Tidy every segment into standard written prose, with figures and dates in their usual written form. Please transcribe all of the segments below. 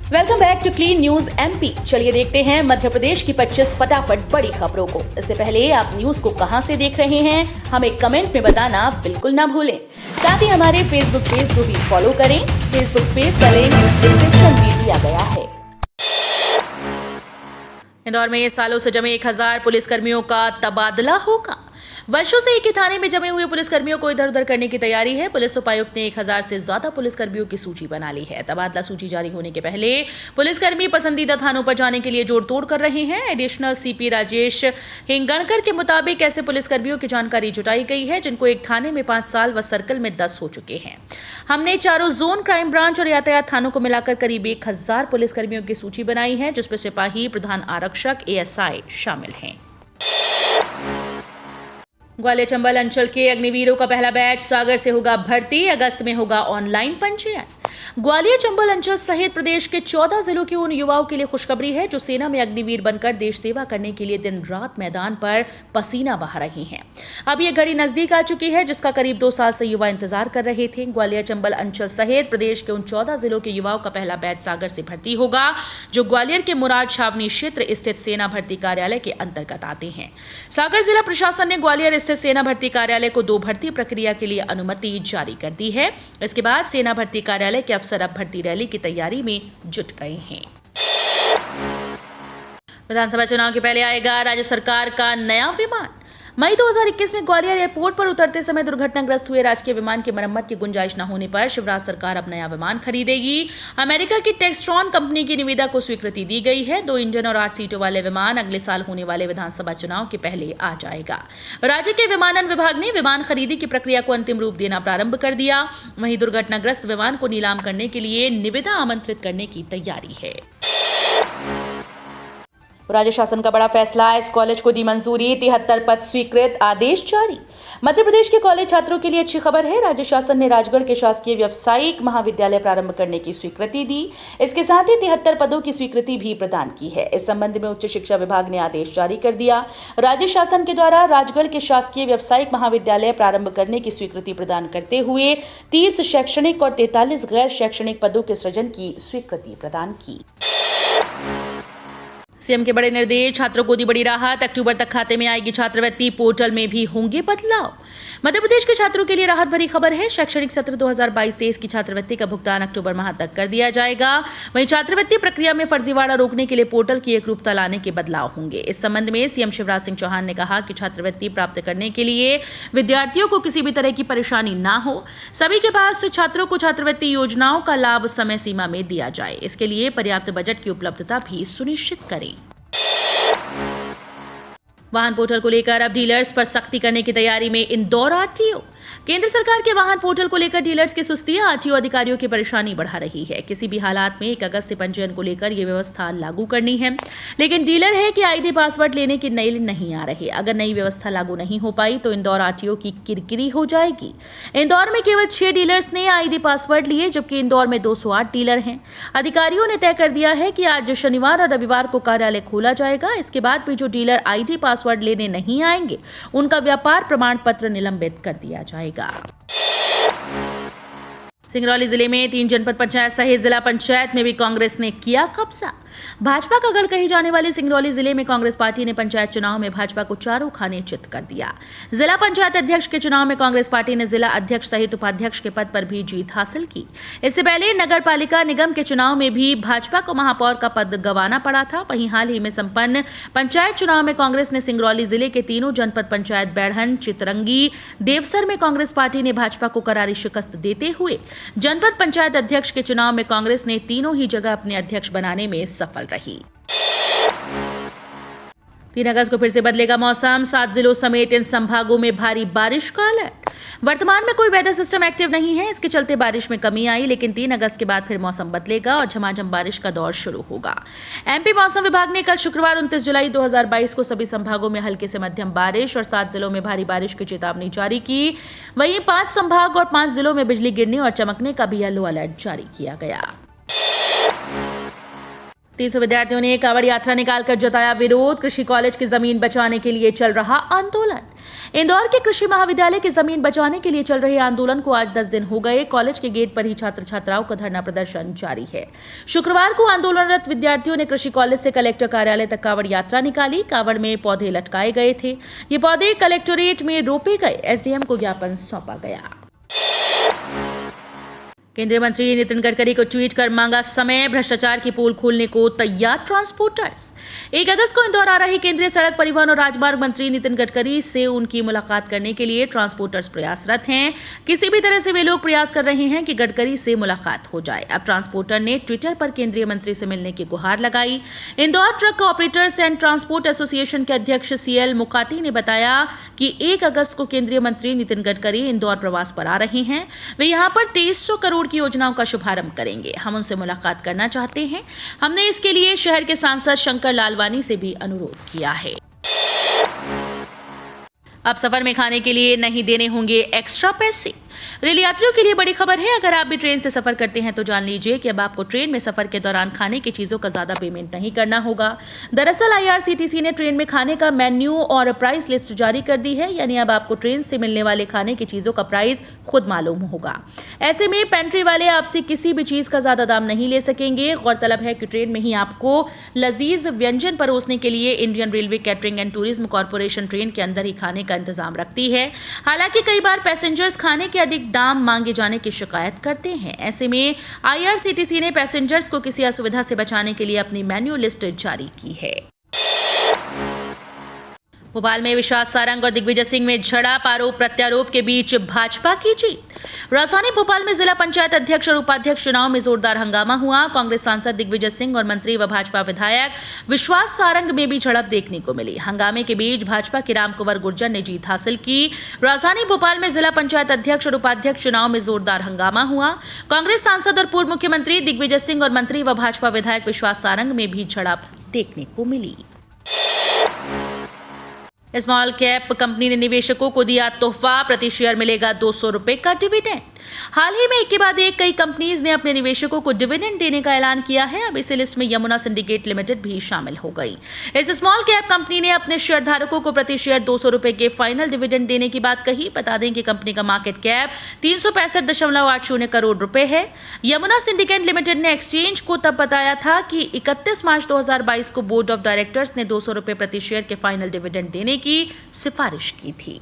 Welcome back to clean news MP. चलिए देखते हैं मध्य प्रदेश की 25 फटाफट बड़ी खबरों को। इससे पहले आप न्यूज को कहां से देख रहे हैं, हमें कमेंट में बताना बिल्कुल ना भूलें। साथ ही हमारे फेसबुक पेज को भी फॉलो करें। फेसबुक पेज का लिंक डिस्क्रिप्शन में दिया गया है। इंदौर में सालों से जमे 1000 पुलिसकर्मियों का तबादला होगा। वर्षों से एक ही थाने में जमे हुए पुलिसकर्मियों को इधर उधर करने की तैयारी है। पुलिस उपायुक्त ने 1000 से ज्यादा पुलिसकर्मियों की सूची बना ली है। तबादला सूची जारी होने के पहले पुलिसकर्मी पसंदीदा थानों पर जाने के लिए जोड़तोड़ कर रहे हैं। एडिशनल सीपी राजेश हिंगणकर के मुताबिक ऐसे पुलिसकर्मियों की जानकारी जुटाई गई है जिनको एक थाने में 5 साल व सर्कल में 10 हो चुके हैं। हमने चारों जोन, क्राइम ब्रांच और यातायात थानों को मिलाकर करीब 1000 पुलिसकर्मियों की सूची बनाई है, जिसमें सिपाही, प्रधान आरक्षक, एएसआई शामिल हैं। ग्वालियर चंबल अंचल के अग्निवीरों का पहला बैच सागर से होगा भर्ती। अगस्त में होगा ऑनलाइन पंजीयन। ग्वालियर चंबल अंचल सहित प्रदेश के 14 जिलों के उन युवाओं के लिए खुशखबरी है जो सेना में अग्निवीर बनकर देश सेवा करने के लिए दिन रात मैदान पर पसीना बहा रहे हैं। अब ये घड़ी नजदीक आ चुकी है जिसका करीब 2 साल से युवा इंतजार कर रहे थे। ग्वालियर चंबल अंचल सहित प्रदेश के उन 14 जिलों के युवाओं का पहला बैच सागर से भर्ती होगा, जो ग्वालियर के मुराद छावनी क्षेत्र स्थित सेना भर्ती कार्यालय के अंतर्गत आते हैं। सागर जिला प्रशासन ने ग्वालियर स्थित सेना भर्ती कार्यालय को 2 भर्ती प्रक्रिया के लिए अनुमति जारी कर दी है। इसके बाद सेना भर्ती कार्यालय के अफसर अब भर्ती रैली की तैयारी में जुट गए हैं। विधानसभा चुनाव के पहले आएगा राज्य सरकार का नया विमान। मई 2021 में ग्वालियर एयरपोर्ट पर उतरते समय दुर्घटनाग्रस्त हुए राजकीय विमान की मरम्मत की गुंजाइश न होने पर शिवराज सरकार अब नया विमान खरीदेगी। अमेरिका की टेक्सट्रॉन कंपनी की निविदा को स्वीकृति दी गई है। 2 इंजन और 8 सीटों वाले विमान अगले साल होने वाले विधानसभा चुनाव के पहले आ जाएगा। राज्य के विमानन विभाग ने विमान खरीदी की प्रक्रिया को अंतिम रूप देना प्रारंभ कर दिया। वहीं दुर्घटनाग्रस्त विमान को नीलाम करने के लिए निविदा आमंत्रित करने की तैयारी है। राज्य शासन का बड़ा फैसला, इस कॉलेज को दी मंजूरी, 73 पद स्वीकृत, आदेश जारी। मध्य प्रदेश के कॉलेज छात्रों के लिए अच्छी खबर है। राज्य शासन ने राजगढ़ के शासकीय व्यावसायिक महाविद्यालय प्रारंभ करने की स्वीकृति दी। इसके साथ ही 73 पदों की स्वीकृति भी प्रदान की है। इस संबंध में उच्च शिक्षा विभाग ने आदेश जारी कर दिया। राज्य शासन के द्वारा राजगढ़ के शासकीय व्यावसायिक महाविद्यालय प्रारंभ करने की स्वीकृति प्रदान करते हुए 30 शैक्षणिक और 43 गैर शैक्षणिक पदों के सृजन की स्वीकृति प्रदान की। सीएम के बड़े निर्देश, छात्रों को दी बड़ी राहत। अक्टूबर तक खाते में आएगी छात्रवृत्ति, पोर्टल में भी होंगे बदलाव। मध्य प्रदेश के छात्रों के लिए राहत भरी खबर है। शैक्षणिक सत्र 2022-23 की छात्रवृत्ति का भुगतान अक्टूबर माह तक कर दिया जाएगा। वहीं छात्रवृत्ति प्रक्रिया में फर्जीवाड़ा रोकने के लिए पोर्टल की एकरूपता लाने के बदलाव होंगे। इस संबंध में सीएम शिवराज सिंह चौहान ने कहा कि छात्रवृत्ति प्राप्त करने के लिए विद्यार्थियों को किसी भी तरह की परेशानी ना हो। सभी के पास छात्रों को छात्रवृत्ति योजनाओं का लाभ समय सीमा में दिया जाए। इसके लिए पर्याप्त बजट की उपलब्धता भी सुनिश्चित करें। वाहन पोर्टल को लेकर अब डीलर्स पर सख्ती करने की तैयारी में इंदौर आरटीओ। केंद्र सरकार के वाहन पोर्टल को लेकर डीलर्स की सुस्ती आरटीओ अधिकारियों की परेशानी बढ़ा रही है। किसी भी हालात में 1 अगस्त से पंजीयन को लेकर यह व्यवस्था लागू करनी है, लेकिन डीलर है कि आईडी पासवर्ड लेने की नई नहीं आ रही। अगर नई व्यवस्था लागू नहीं हो पाई तो इंदौर आरटीओ की किरकिरी हो जाएगी। इंदौर में केवल 6 डीलर्स ने आईडी पासवर्ड लिए, जबकि इंदौर में 208 डीलर हैं। अधिकारियों ने तय कर दिया है कि आज शनिवार और रविवार को कार्यालय खोला जाएगा। इसके बाद भी जो डीलर आईडी पासवर्ड लेने नहीं आएंगे उनका व्यापार प्रमाण पत्र निलंबित कर दिया जाएगा। सिंगरौली जिले में 3 जनपद पंचायत सहित जिला पंचायत में भी कांग्रेस ने किया कब्जा। भाजपा का गढ़ कही जाने वाली सिंगरौली जिले में कांग्रेस पार्टी ने पंचायत चुनाव में भाजपा को चारों खाने चित कर दिया। जिला पंचायत अध्यक्ष के चुनाव में कांग्रेस पार्टी ने जिला अध्यक्ष सहित उपाध्यक्ष के पद पर भी जीत हासिल की। इससे पहले नगर पालिका निगम के चुनाव में भी भाजपा को महापौर का पद गंवाना पड़ा था। वहीं हाल ही में संपन्न पंचायत चुनाव में कांग्रेस ने सिंगरौली जिले के तीनों जनपद पंचायत बैढ़न, चितरंगी, देवसर में कांग्रेस पार्टी ने भाजपा को करारी शिकस्त देते हुए जनपद पंचायत अध्यक्ष के चुनाव में कांग्रेस ने तीनों ही जगह अपने अध्यक्ष बनाने में सफल रही। 3 अगस्त को फिर से बदलेगा मौसम। 7 जिलों समेत इन संभागों में भारी बारिश का अलर्ट। वर्तमान में कोई वेदर सिस्टम एक्टिव नहीं है, इसके चलते बारिश में कमी आई, लेकिन 3 अगस्त के बाद फिर मौसम बदलेगा और झमाझम बारिश का दौर शुरू होगा। एमपी मौसम विभाग ने कल शुक्रवार 29 जुलाई 2022 को सभी संभागों में हल्के से मध्यम बारिश और 7 जिलों में भारी बारिश की चेतावनी जारी की। वहीं 5 संभाग और 5 जिलों में बिजली गिरने और चमकने का भी येलो अलर्ट जारी किया गया। 300 विद्यार्थियों ने कांवड़ यात्रा निकालकर जताया विरोध। कृषि कॉलेज की जमीन बचाने के लिए चल रहा आंदोलन। इंदौर के कृषि महाविद्यालय की जमीन बचाने के लिए चल रहे आंदोलन को आज 10 दिन हो गए। कॉलेज के गेट पर ही छात्र छात्राओं का धरना प्रदर्शन जारी है। शुक्रवार को आंदोलनरत विद्यार्थियों ने कृषि कॉलेज से कलेक्टर कार्यालय तक कांवड़ यात्रा निकाली। कांवड़ में पौधे लटकाए गए थे। ये पौधे कलेक्टोरेट में रोपे गए। एसडीएम को ज्ञापन सौंपा गया। केंद्रीय मंत्री नितिन गडकरी को ट्वीट कर मांगा समय। भ्रष्टाचार की पोल खोलने को तैयार ट्रांसपोर्टर्स। 1 अगस्त को इंदौर आ रहे केंद्रीय सड़क परिवहन और राजमार्ग मंत्री नितिन गडकरी से उनकी मुलाकात करने के लिए ट्रांसपोर्टर्स प्रयासरत हैं। किसी भी तरह से वे लोग प्रयास कर रहे हैं कि गडकरी से मुलाकात हो जाए। अब ट्रांसपोर्टर ने ट्विटर पर केंद्रीय मंत्री से मिलने की गुहार लगाई। Indore truck operators and transport association के अध्यक्ष सीएल मुकाती ने बताया कि 1 अगस्त को केंद्रीय मंत्री नितिन गडकरी इंदौर प्रवास पर आ रहे हैं। वे यहां पर 2300 करोड़ की योजनाओं का शुभारंभ करेंगे। हम उनसे मुलाकात करना चाहते हैं। हमने इसके लिए शहर के सांसद शंकर लालवानी से भी अनुरोध किया है। अब सफर में खाने के लिए नहीं देने होंगे एक्स्ट्रा पैसे। रेल यात्रियों के लिए बड़ी खबर है। अगर आप भी ट्रेन से सफर करते हैं तो जान लीजिए कि अब आपको ट्रेन में सफर के दौरान खाने की चीजों का ज्यादा पेमेंट नहीं करना होगा। दरअसल आईआरसीटीसी ने ट्रेन में खाने का मेन्यू और प्राइस लिस्ट जारी कर दी है। यानी अब आपको ट्रेन से मिलने वाले खाने की चीजों का प्राइस खुद मालूम होगा। ऐसे में पेंट्री वाले आपसे किसी भी चीज का ज्यादा दाम नहीं ले सकेंगे। गौरतलब है कि ट्रेन में ही आपको लजीज व्यंजन परोसने के लिए Indian railway catering and tourism corporation train के अंदर ही खाने का इंतजाम रखती है। हालांकि कई बार पैसेंजर्स खाने के अधिक दाम मांगे जाने की शिकायत करते हैं। ऐसे में आईआरसीटीसी ने पैसेंजर्स को किसी असुविधा से बचाने के लिए अपनी मेन्यू लिस्ट जारी की है। भोपाल में विश्वास सारंग और दिग्विजय सिंह में झड़प। आरोप प्रत्यारोप के बीच भाजपा की जीत। राजधानी भोपाल में जिला पंचायत अध्यक्ष और उपाध्यक्ष चुनाव में जोरदार हंगामा हुआ। कांग्रेस सांसद दिग्विजय सिंह और मंत्री व भाजपा विधायक विश्वास सारंग में भी झड़प देखने को मिली। हंगामे के बीच भाजपा के रामकुंवर गुर्जर ने जीत हासिल की। राजधानी भोपाल में जिला पंचायत अध्यक्ष और उपाध्यक्ष चुनाव में जोरदार हंगामा हुआ। कांग्रेस सांसद और पूर्व मुख्यमंत्री दिग्विजय सिंह और मंत्री व भाजपा विधायक विश्वास सारंग में भी झड़प देखने को मिली। स्मॉल कैप कंपनी ने निवेशकों को दिया तोहफा। प्रति शेयर मिलेगा 200 रुपए का डिविडेंड। हाल ही में एक के बाद एक कई कंपनीज ने अपने निवेशकों को डिविडेंड देने का ऐलान किया है। अब इस लिस्ट में यमुना सिंडिकेट लिमिटेड भी शामिल हो गई। इस स्मॉल कैप कंपनी ने अपने शेयर धारकों को प्रति शेयर 200 रुपए के फाइनल डिविडेंड देने की बात कही। बता दें कि कंपनी का मार्केट कैप 365.80 करोड़ रुपए है। यमुना सिंडिकेट लिमिटेड ने एक्सचेंज को तब बताया था कि 31 मार्च 2022 को बोर्ड ऑफ डायरेक्टर्स ने 200 रुपए प्रति शेयर के फाइनल डिविडेंड देने की सिफारिश की थी।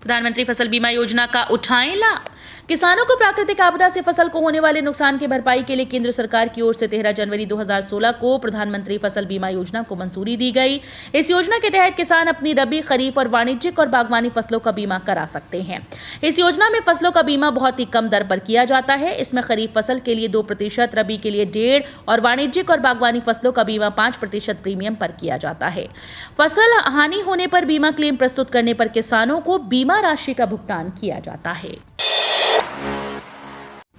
प्रधानमंत्री फसल बीमा योजना का उठाएं लाभ। किसानों को प्राकृतिक आपदा से फसल को होने वाले नुकसान की भरपाई के लिए केंद्र सरकार की ओर से 13 जनवरी 2016 को प्रधानमंत्री फसल बीमा योजना को मंजूरी दी गई। इस योजना के तहत किसान अपनी रबी, खरीफ और वाणिज्यिक और बागवानी फसलों का बीमा करा सकते हैं। इस योजना में फसलों का बीमा बहुत ही कम दर पर किया जाता है। इसमें खरीफ फसल के लिए 2%, रबी के लिए 1.5% और वाणिज्यिक और बागवानी फसलों का बीमा 5% प्रीमियम पर किया जाता है। फसल हानि होने पर बीमा क्लेम प्रस्तुत करने पर किसानों को बीमा राशि का भुगतान किया जाता है।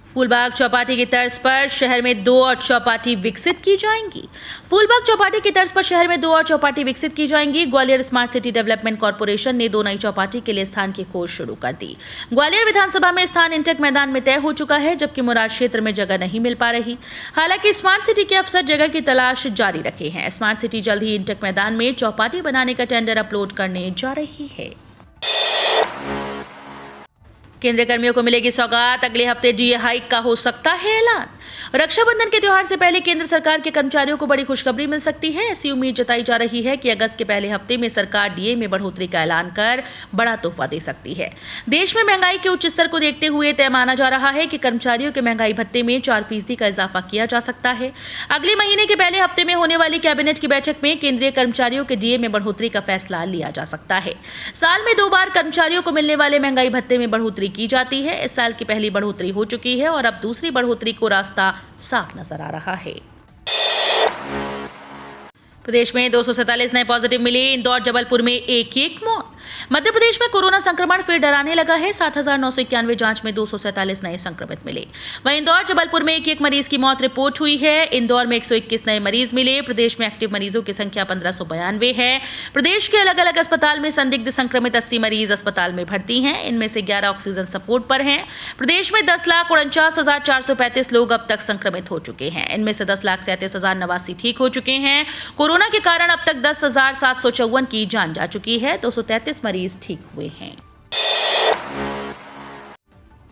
फूलबाग चौपाटी की तर्ज पर शहर में 2 और चौपाटी विकसित की जाएंगी। फूलबाग चौपाटी की तर्ज पर शहर में 2 और चौपाटी विकसित की जाएंगी। Gwalior smart city development corporation ने 2 नई चौपाटी के लिए स्थान की खोज शुरू कर दी। ग्वालियर विधानसभा में स्थान इंटेक मैदान में तय हो चुका है, जबकि मुराद क्षेत्र में जगह नहीं मिल पा रही। हालांकि स्मार्ट सिटी के अफसर जगह की तलाश जारी रखे हैं। स्मार्ट सिटी जल्द ही इंटेक मैदान में चौपाटी बनाने का टेंडर अपलोड करने जा रही है। केंद्रीय कर्मियों को मिलेगी सौगात। अगले हफ्ते डीए हाइक का हो सकता है ऐलान। रक्षाबंधन के त्योहार से पहले केंद्र सरकार के कर्मचारियों को बड़ी खुशखबरी मिल सकती है। ऐसी उम्मीद जताई जा रही है कि अगस्त के पहले हफ्ते में सरकार डीए में बढ़ोतरी का ऐलान कर बड़ा तोहफा दे सकती है। देश में महंगाई के उच्च स्तर को देखते हुए तय माना जा रहा है कि कर्मचारियों के महंगाई भत्ते में 4% का इजाफा किया जा सकता है। अगले महीने के पहले हफ्ते में होने वाली कैबिनेट की बैठक में केंद्रीय कर्मचारियों के डीए में बढ़ोतरी का फैसला लिया जा सकता है। साल में 2 बार कर्मचारियों को मिलने वाले महंगाई भत्ते में बढ़ोतरी की जाती है। इस साल की पहली बढ़ोतरी हो चुकी है और अब दूसरी बढ़ोतरी को रास्ता साफ नजर आ रहा है। प्रदेश में 247 नए पॉजिटिव मिले। इंदौर, जबलपुर में एक मौत। मध्य प्रदेश में कोरोना संक्रमण फिर डराने लगा है। 7,991 जांच में 247 नए संक्रमित मिले। वहीं इंदौर, जबलपुर में एक मरीज की मौत रिपोर्ट हुई है। इंदौर में 121 नए मरीज मिले। प्रदेश में एक्टिव मरीजों की संख्या 1592 है। प्रदेश के अलग अलग अस्पताल में संदिग्ध संक्रमित 80 मरीज अस्पताल में भर्ती हैं। इनमें से 11 ऑक्सीजन सपोर्ट पर हैं। प्रदेश में 10,49,435 लोग अब तक संक्रमित हो चुके हैं। इनमें से 10,37,089 ठीक हो चुके हैं। कोरोना के कारण अब तक 10,754 की जान जा चुकी है। 233 मरीज ठीक हुए हैं।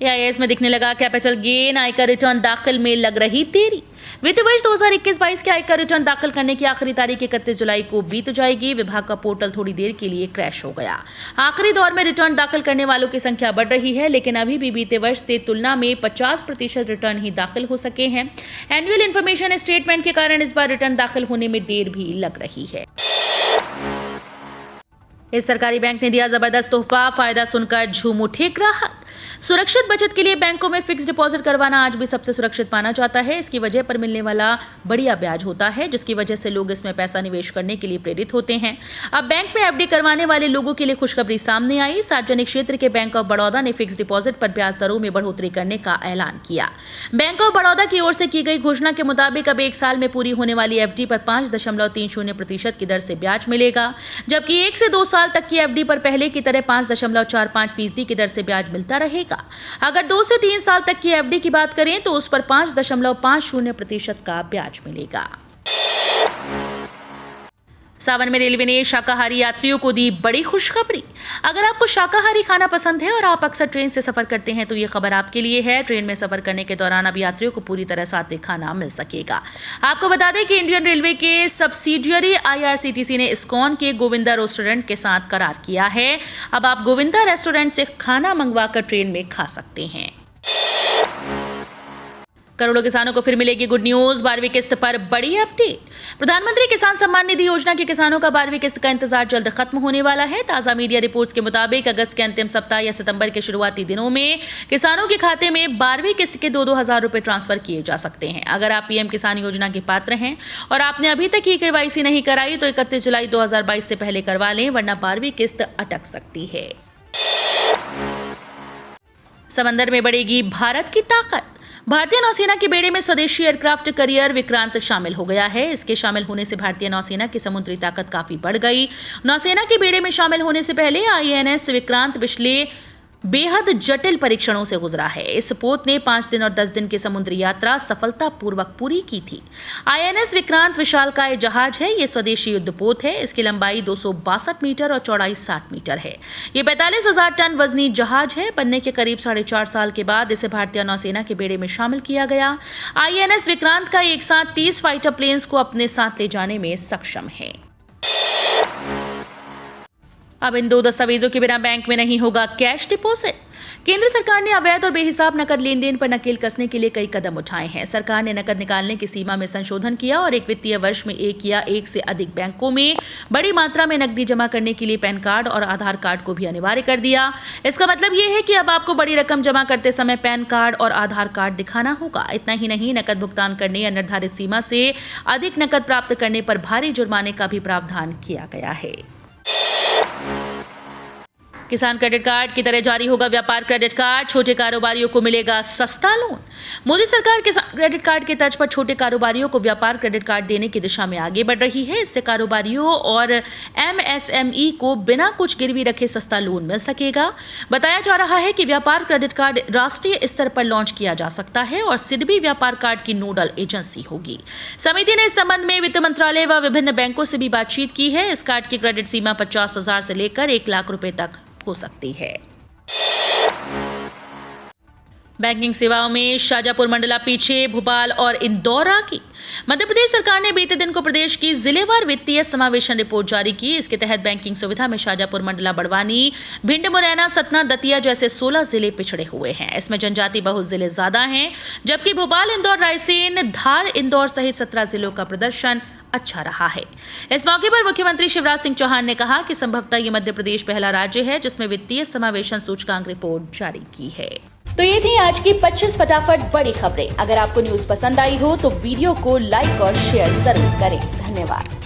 AIS में दिखने लगा कैपिटल गेन। आयकर रिटर्न दाखिल में लग रही देरी। वित्त वर्ष 2021-22 के आयकर रिटर्न दाखिल करने की आखिरी तारीख 31 जुलाई को बीत जाएगी। विभाग का पोर्टल थोड़ी देर के लिए क्रैश हो गया। आखिरी दौर में रिटर्न दाखिल करने वालों की संख्या बढ़ रही है, लेकिन अभी भी बीते वर्ष से तुलना में 50% रिटर्न ही दाखिल हो सके हैं। एनुअल इन्फॉर्मेशन स्टेटमेंट के कारण इस बार रिटर्न दाखिल होने में देर भी लग रही है। इस सरकारी बैंक ने दिया जबरदस्त तोहफा। फायदा सुनकर झूम उठे ग्राहक। सुरक्षित बचत के लिए बैंकों में फिक्स डिपॉजिट करवाना आज भी सबसे सुरक्षित माना जाता है। इसकी वजह पर मिलने वाला बढ़िया ब्याज होता है, जिसकी वजह से लोग इसमें पैसा निवेश करने के लिए प्रेरित होते हैं। अब बैंक में FD करवाने वाले लोगों के लिए खुशखबरी सामने आई। सार्वजनिक क्षेत्र के बैंक ऑफ बड़ौदा ने फिक्स डिपॉजिट पर ब्याज दरों में बढ़ोतरी करने का ऐलान किया। बैंक ऑफ बड़ौदा की ओर से की गई घोषणा के मुताबिक अब 1 साल में पूरी होने वाली FD पर 5.30% की दर से ब्याज मिलेगा, जबकि 1 से 2 साल तक की FD पर पहले की तरह 5.45% की दर से ब्याज मिलता रहेगा। अगर 2 से 3 साल तक की FD की बात करें तो उस पर 5.50% का ब्याज मिलेगा। सावन में रेलवे ने शाकाहारी यात्रियों को दी बड़ी खुशखबरी। अगर आपको शाकाहारी खाना पसंद है और आप अक्सर ट्रेन से सफर करते हैं तो ये खबर आपके लिए है। ट्रेन में सफर करने के दौरान अब यात्रियों को पूरी तरह सात्विक खाना मिल सकेगा। आपको बता दें कि इंडियन रेलवे के सब्सिडियरी IRCTC ने इस्कॉन के गोविंदा रेस्टोरेंट के साथ करार किया है। अब आप गोविंदा रेस्टोरेंट से खाना मंगवाकर ट्रेन में खा सकते हैं। करोड़ों किसानों को फिर मिलेगी गुड न्यूज। 12वीं किस्त पर बड़ी अपडेट। प्रधानमंत्री किसान सम्मान निधि योजना के किसानों का 12वीं किस्त का इंतजार जल्द खत्म होने वाला है। ताजा मीडिया रिपोर्ट्स के मुताबिक अगस्त के अंतिम सप्ताह या सितंबर के शुरुआती दिनों में किसानों के खाते में 12वीं किस्त के 2-2 हजार रुपए ट्रांसफर किए जा सकते हैं। अगर आप PM किसान योजना के पात्र हैं और आपने अभी तक की KYC नहीं कराई तो 31 जुलाई 2022 से पहले करवा लें, वरना 12वीं किस्त अटक सकती है। समंदर में बढ़ेगी भारत की ताकत। भारतीय नौसेना के बेड़े में स्वदेशी एयरक्राफ्ट कैरियर विक्रांत शामिल हो गया है। इसके शामिल होने से भारतीय नौसेना की समुद्री ताकत काफी बढ़ गई। नौसेना के बेड़े में शामिल होने से पहले INS विक्रांत पिछले बेहद जटिल परीक्षणों से गुजरा है। इस पोत ने 5 दिन और 10 दिन की समुद्री यात्रा सफलतापूर्वक पूरी की थी। INS विक्रांत विशालकाय जहाज है। ये स्वदेशी युद्धपोत है। इसकी लंबाई 262 मीटर और चौड़ाई 60 मीटर है। ये 45,000 टन वजनी जहाज है। बनने के करीब 4.5 साल के बाद इसे भारतीय नौसेना के बेड़े में शामिल किया गया। INS विक्रांत का एक साथ 30 फाइटर प्लेन्स को अपने साथ ले जाने में सक्षम है। अब इन 2 दस्तावेजों के बिना बैंक में नहीं होगा कैश डिपॉजिट। केंद्र सरकार ने अवैध और बेहिसाब नकद लेन देन पर नकेल कसने के लिए कई कदम उठाए हैं। सरकार ने नकद निकालने की सीमा में संशोधन किया और एक वित्तीय वर्ष में एक या एक से अधिक बैंकों में बड़ी मात्रा में नकदी जमा करने के लिए पैन कार्ड और आधार कार्ड को भी अनिवार्य कर दिया। इसका मतलब ये है कि अब आपको बड़ी रकम जमा करते समय पैन कार्ड और आधार कार्ड दिखाना होगा। इतना ही नहीं, नकद भुगतान करने या निर्धारित सीमा से अधिक नकद प्राप्त करने पर भारी जुर्माने का भी प्रावधान किया गया है। किसान क्रेडिट कार्ड की तरह जारी होगा व्यापार क्रेडिट कार्ड। छोटे कारोबारियों को मिलेगा सस्ता लोन। मोदी सरकार किसान क्रेडिट कार्ड के तर्ज पर छोटे कारोबारियों को व्यापार क्रेडिट कार्ड देने की दिशा में आगे बढ़ रही है। इससे कारोबारियों और MSME को बिना कुछ गिरवी रखे सस्ता लोन मिल सकेगा। बताया जा रहा है कि व्यापार क्रेडिट कार्ड राष्ट्रीय स्तर पर लॉन्च किया जा सकता है और सिडबी व्यापार कार्ड की नोडल एजेंसी होगी। समिति ने इस संबंध में वित्त मंत्रालय व विभिन्न बैंकों से भी बातचीत की है। इस कार्ड की क्रेडिट सीमा 50,000 से लेकर 1 लाख रुपए तक हो सकती है। बैंकिंग सेवाओं में शाजापुर मंडला पीछे, भोपाल और इंदौर आगे। मध्य प्रदेश सरकार ने बीते दिन को प्रदेश की जिलेवार वित्तीय समावेशन रिपोर्ट जारी की। इसके तहत बैंकिंग सुविधा में शाजापुर, मंडला, बड़वानी, भिंड, मुरैना, सतना, दतिया जैसे 16 जिले पिछड़े हुए हैं। इसमें जनजाति बहुल जिले ज्यादा हैं, जबकि भोपाल, इंदौर, रायसेन, धार, इंदौर सहित 17 जिलों का प्रदर्शन अच्छा रहा है। इस मौके पर मुख्यमंत्री शिवराज सिंह चौहान ने कहा कि संभवतः ये मध्य प्रदेश पहला राज्य है जिसमें वित्तीय समावेशन सूचकांक रिपोर्ट जारी की है। तो ये थी आज की 25 फटाफट बड़ी खबरें। अगर आपको न्यूज पसंद आई हो तो वीडियो को लाइक और शेयर जरूर करें। धन्यवाद।